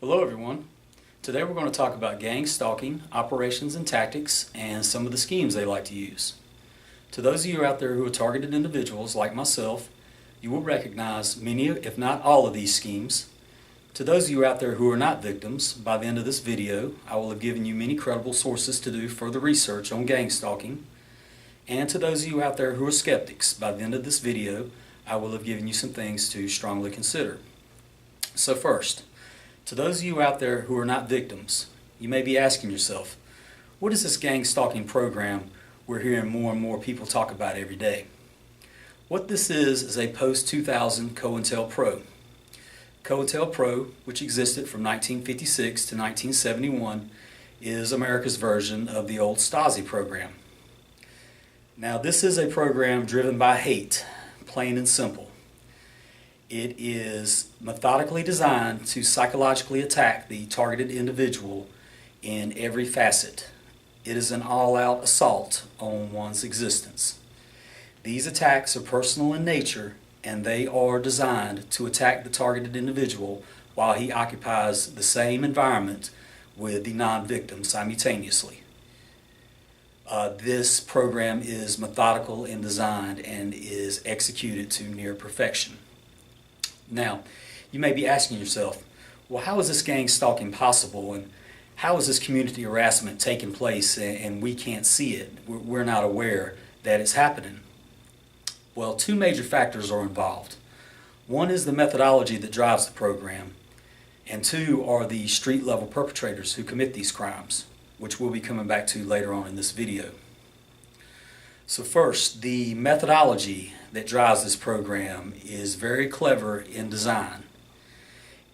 Hello everyone. Today we're going to talk about gang stalking, operations and tactics, and some of the schemes they like to use. To those of you out there who are targeted individuals like myself, you will recognize many, if not all, of these schemes. To those of you out there who are not victims, by the end of this video, I will have given you many credible sources to do further research on gang stalking. And to those of you out there who are skeptics, by the end of this video, I will have given you some things to strongly consider. So first, to those of you out there who are not victims, you may be asking yourself, what is this gang stalking program we're hearing more and more people talk about every day? What this is a post-2000 COINTELPRO. COINTELPRO, which existed from 1956 to 1971, is America's version of the old Stasi program. Now, this is a program driven by hate, plain and simple. It is methodically designed to psychologically attack the targeted individual in every facet. It is an all-out assault on one's existence. These attacks are personal in nature, and they are designed to attack the targeted individual while he occupies the same environment with the non-victim simultaneously. This program is methodical in design and is executed to near perfection. Now, you may be asking yourself, well, how is this gang stalking possible, and how is this community harassment taking place and we can't see it? We're not aware that it's happening. Well, two major factors are involved. One is the methodology that drives the program, and two are the street level perpetrators who commit these crimes, which we'll be coming back to later on in this video. So first, the methodology that drives this program is very clever in design.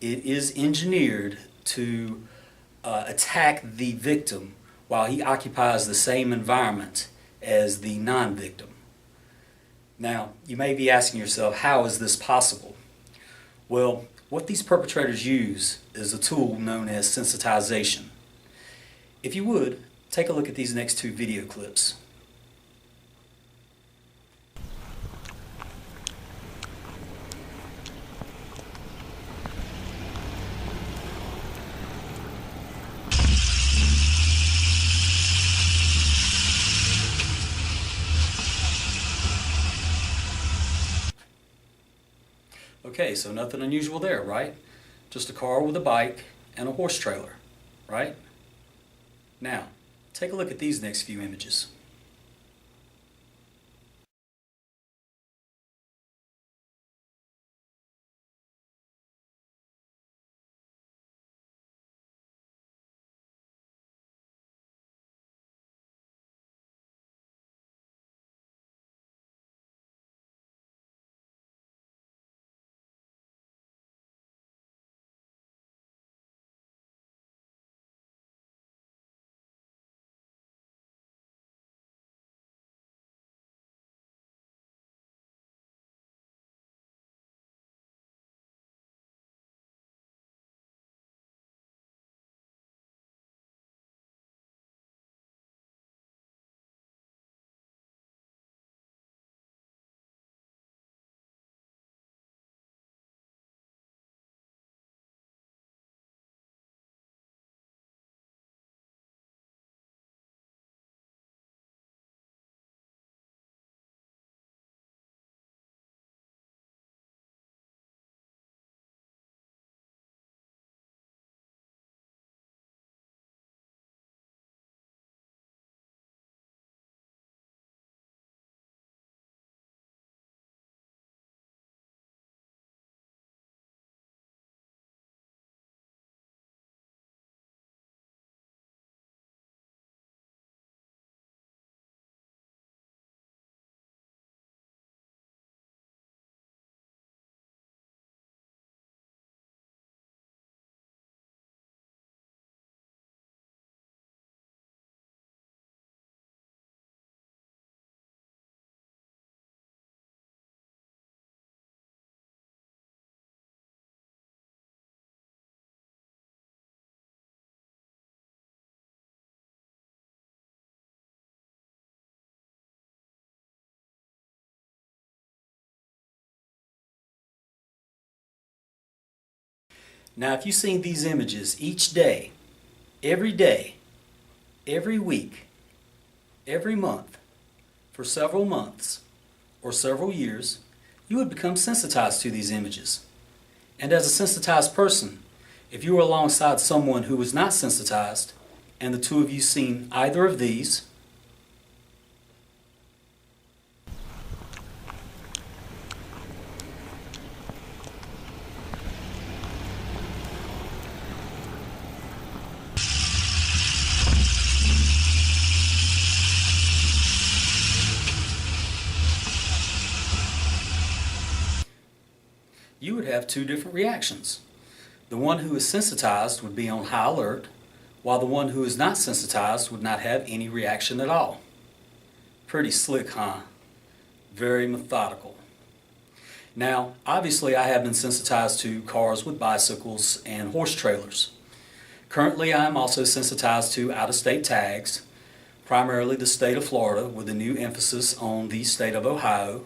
It is engineered to attack the victim while he occupies the same environment as the non-victim. Now, you may be asking yourself, how is this possible? Well, what these perpetrators use is a tool known as sensitization. If you would, take a look at these next two video clips. Okay, so nothing unusual there, right? Just a car with a bike and a horse trailer, right? Now, take a look at these next few images. Now, if you've seen these images each day, every week, every month, for several months or several years, you would become sensitized to these images. And as a sensitized person, if you were alongside someone who was not sensitized, and the two of you seen either of these, you would have two different reactions. The one who is sensitized would be on high alert, while the one who is not sensitized would not have any reaction at all. Pretty slick, huh? Very methodical. Now, obviously I have been sensitized to cars with bicycles and horse trailers. Currently I am also sensitized to out-of-state tags, primarily the state of Florida with a new emphasis on the state of Ohio,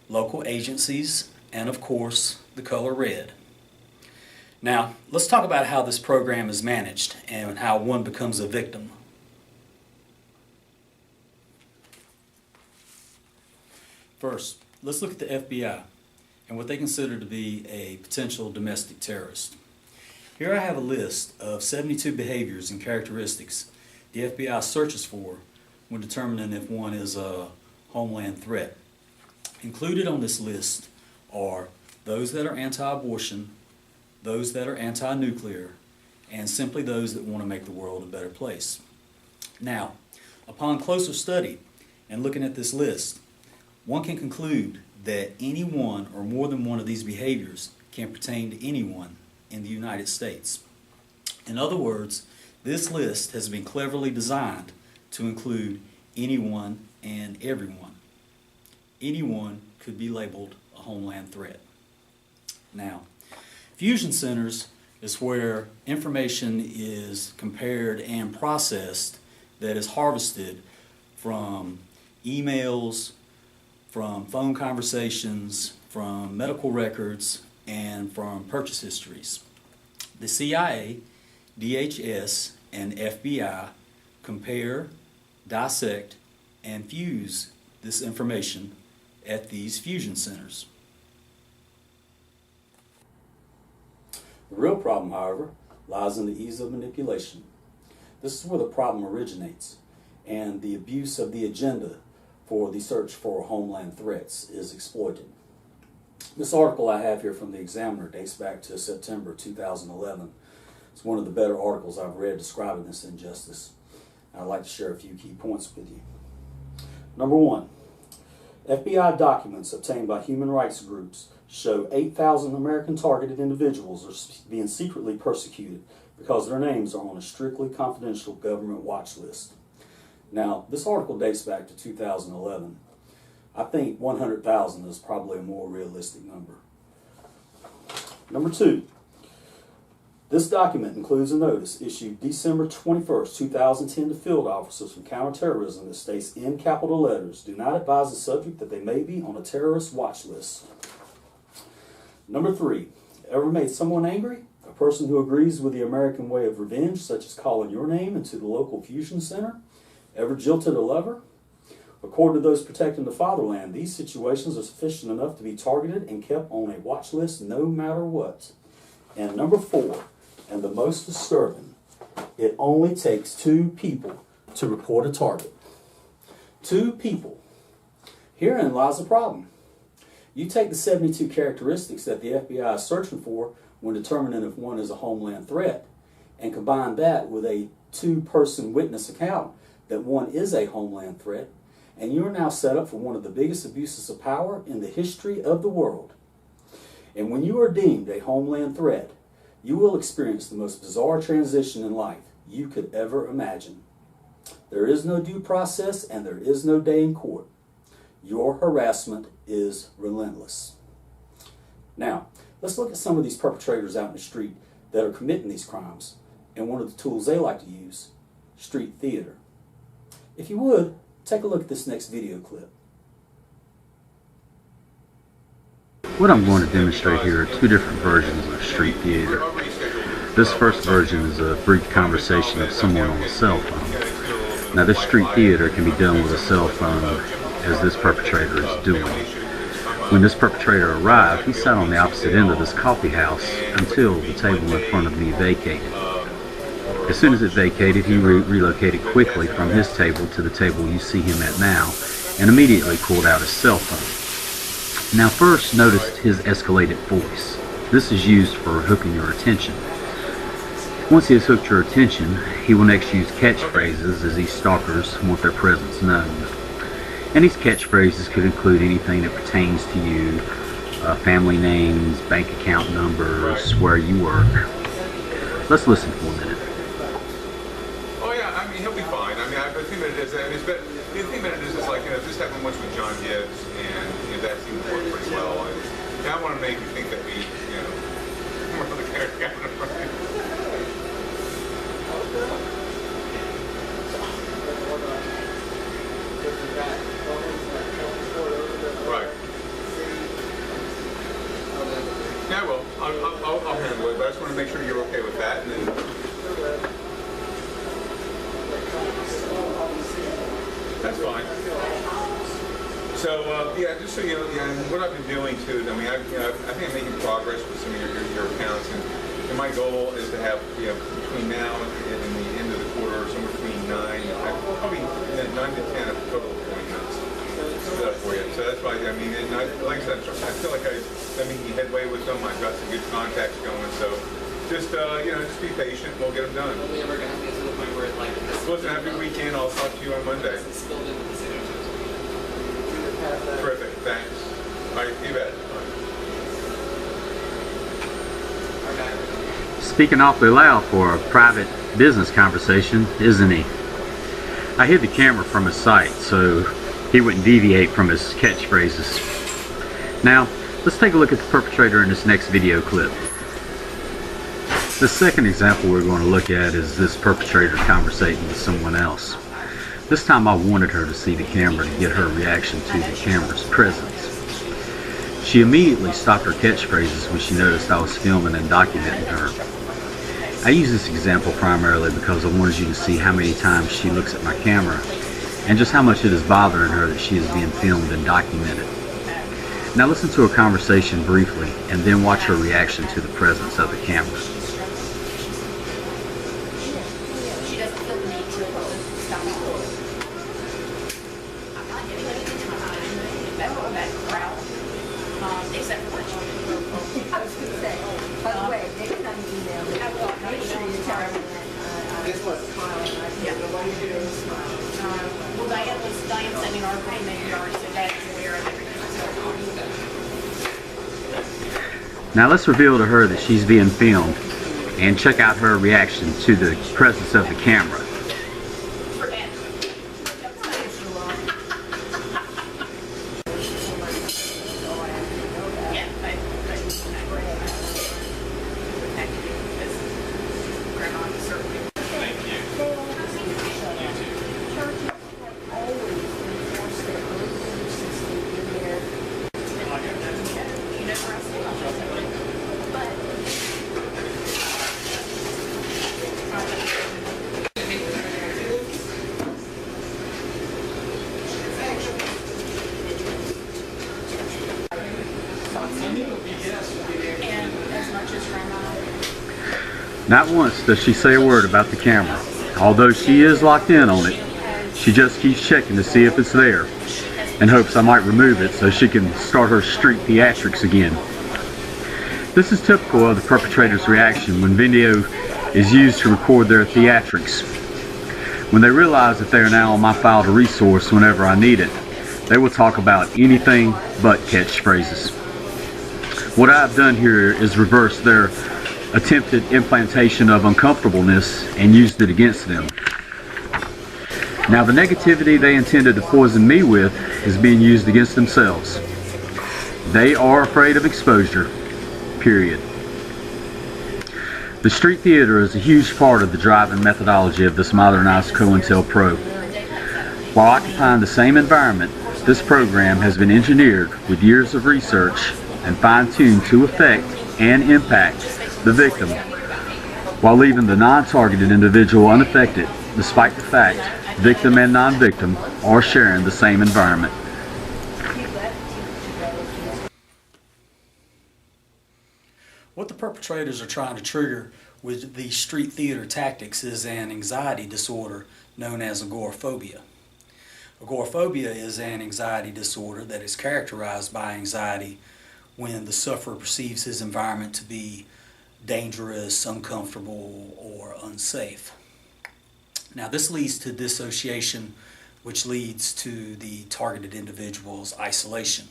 local agencies, and of course the color red. Now, let's talk about how this program is managed and how one becomes a victim. First, let's look at the FBI and what they consider to be a potential domestic terrorist. Here I have a list of 72 behaviors and characteristics the FBI searches for when determining if one is a homeland threat. Included on this list are those that are anti-abortion, those that are anti-nuclear, and simply those that want to make the world a better place. Now, upon closer study and looking at this list, one can conclude that any one or more than one of these behaviors can pertain to anyone in the United States. In other words, this list has been cleverly designed to include anyone and everyone. Anyone could be labeled a homeland threat. Now, fusion centers is where information is compared and processed that is harvested from emails, from phone conversations, from medical records, and from purchase histories. The CIA, DHS, and FBI compare, dissect, and fuse this information at these fusion centers. The real problem, however, lies in the ease of manipulation. This is where the problem originates, and the abuse of the agenda for the search for homeland threats is exploited. This article I have here from the Examiner dates back to September 2011. It's one of the better articles I've read describing this injustice. I'd like to share a few key points with you. Number one, FBI documents obtained by human rights groups show 8,000 American targeted individuals are being secretly persecuted because their names are on a strictly confidential government watch list. Now, this article dates back to 2011. I think 100,000 is probably a more realistic number. Number two, this document includes a notice issued December 21st, 2010 to field officers from counterterrorism that states in capital letters, do not advise the subject that they may be on a terrorist watch list. Number three, ever made someone angry? A person who agrees with the American way of revenge, such as calling your name into the local fusion center? Ever jilted a lover? According to those protecting the fatherland, these situations are sufficient enough to be targeted and kept on a watch list no matter what. And number four, and the most disturbing, it only takes 2 people to report a target. 2 people. Herein lies the problem. You take the 72 characteristics that the FBI is searching for when determining if one is a homeland threat, and combine that with a 2-person witness account that one is a homeland threat, and you are now set up for one of the biggest abuses of power in the history of the world. And when you are deemed a homeland threat, you will experience the most bizarre transition in life you could ever imagine. There is no due process and there is no day in court. Your harassment is relentless. Now, let's look at some of these perpetrators out in the street that are committing these crimes, and one of the tools they like to use, street theater. If you would, take a look at this next video clip. What I'm going to demonstrate here are 2 different versions of street theater. This first version is a brief conversation of someone on a cell phone. Now, this street theater can be done with a cell phone, as this perpetrator is doing. When this perpetrator arrived, he sat on the opposite end of this coffee house until the table in front of me vacated. As soon as it vacated, he relocated quickly from his table to the table you see him at now, and immediately pulled out his cell phone. Now, first, notice his escalated voice. This is used for hooking your attention. Once he has hooked your attention, he will next use catchphrases, as these stalkers want their presence known. And these catchphrases could include anything that pertains to you, family names, bank account numbers, where you work. Let's listen for a minute. Oh yeah, I mean, he'll be fine. I mean, the thing that it is, the thing that it is like, this happened once with John Gibbs, and that seemed to work pretty well. And I want to make you think that we're the character. Right. Yeah, well, I'll handle it, but I just want to make sure you're okay with that, and then... That's fine. So, yeah, just so you know, and what I've been doing too, I mean, I think I'm making progress with some of your accounts, and my goal is to have, between now and the end of the quarter, somewhere between 9 to 10 of total appointments for you. So that's why, I mean, and like I said, I feel like I'm making headway with them. I've got some good contacts going, so just, just be patient. We'll get them done. Are we ever going to get to the point where, like, listen, have a good weekend. I'll talk to you on Monday. Terrific. Thanks. All right, you bet. Speaking awfully loud for a private business conversation, isn't he? I hid the camera from his sight so he wouldn't deviate from his catchphrases. Now, let's take a look at the perpetrator in this next video clip. The second example we're going to look at is this perpetrator conversating with someone else. This time I wanted her to see the camera to get her reaction to the camera's presence. She immediately stopped her catchphrases when she noticed I was filming and documenting her. I use this example primarily because I wanted you to see how many times she looks at my camera and just how much it is bothering her that she is being filmed and documented. Now listen to her conversation briefly and then watch her reaction to the presence of the camera. Except for lunch. I was going to say, by the way, next time you email me, make sure you tell me that Guess what? yeah. Well, Diane sent me an article and they already said that is aware of everything. Now let's reveal to her that she's being filmed and check out her reaction to the presence of the camera. Not once does she say a word about the camera. Although she is locked in on it, she just keeps checking to see if it's there in hopes I might remove it so she can start her street theatrics again. This is typical of the perpetrator's reaction when video is used to record their theatrics. When they realize that they are now on my file to resource whenever I need it, they will talk about anything but catchphrases. What I've done here is reverse their attempted implantation of uncomfortableness and used it against them. Now the negativity they intended to poison me with is being used against themselves. They are afraid of exposure, period. The street theater is a huge part of the driving methodology of this modernized COINTELPRO. While occupying the same environment, this program has been engineered with years of research and fine-tuned to affect and impact the victim while leaving the non-targeted individual unaffected, despite the fact victim and non-victim are sharing the same environment. What the perpetrators are trying to trigger with these street theater tactics is an anxiety disorder known as agoraphobia. Agoraphobia is an anxiety disorder that is characterized by anxiety when the sufferer perceives his environment to be dangerous, uncomfortable, or unsafe. Now, this leads to dissociation, which leads to the targeted individual's isolation.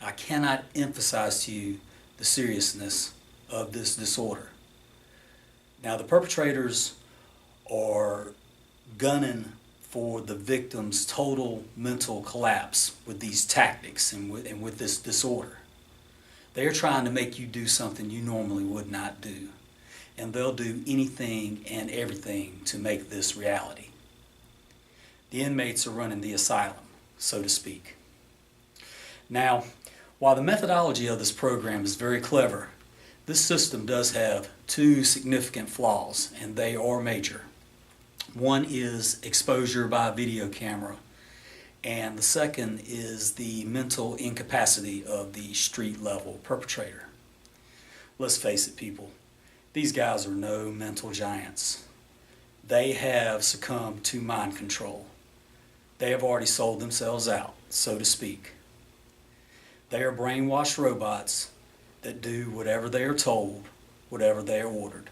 I cannot emphasize to you the seriousness of this disorder. Now, the perpetrators are gunning for the victim's total mental collapse with these tactics and with this disorder. They are trying to make you do something you normally would not do, and they'll do anything and everything to make this reality. The inmates are running the asylum, so to speak. Now, while the methodology of this program is very clever, this system does have two significant flaws, and they are major. One is exposure by video camera, and the second is the mental incapacity of the street level perpetrator. Let's face it, people, these guys are no mental giants. They have succumbed to mind control. They have already sold themselves out, so to speak. They are brainwashed robots that do whatever they are told, whatever they are ordered.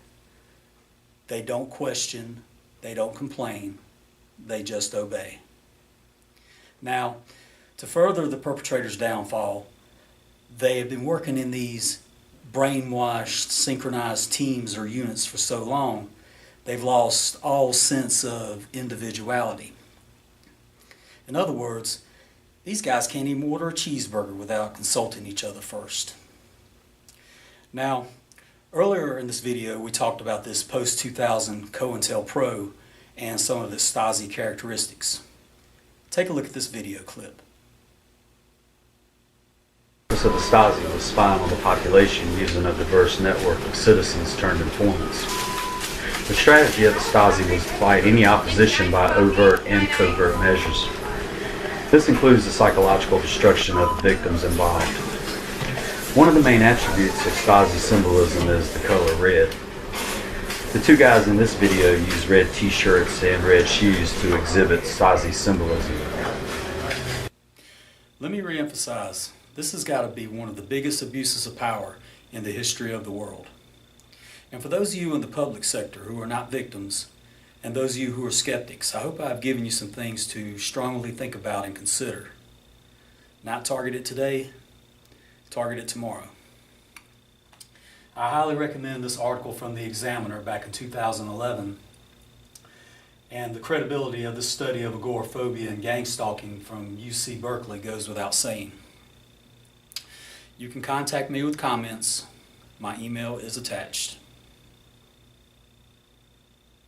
They don't question, they don't complain, they just obey. Now, to further the perpetrator's downfall, they have been working in these brainwashed, synchronized teams or units for so long, they've lost all sense of individuality. In other words, these guys can't even order a cheeseburger without consulting each other first. Now, earlier in this video, we talked about this post-2000 COINTELPRO and some of its Stasi characteristics. Take a look at this video clip. The purpose of the Stasi was spying on the population using a diverse network of citizens turned informants. The strategy of the Stasi was to fight any opposition by overt and covert measures. This includes the psychological destruction of the victims involved. One of the main attributes of Stasi symbolism is the color red. The two guys in this video use red t-shirts and red shoes to exhibit Stasi symbolism. Let me reemphasize, this has got to be one of the biggest abuses of power in the history of the world. And for those of you in the public sector who are not victims, and those of you who are skeptics, I hope I've given you some things to strongly think about and consider. Not target it today, target it tomorrow. I highly recommend this article from the Examiner back in 2011, and the credibility of this study of agoraphobia and gangstalking from UC Berkeley goes without saying. You can contact me with comments. My email is attached.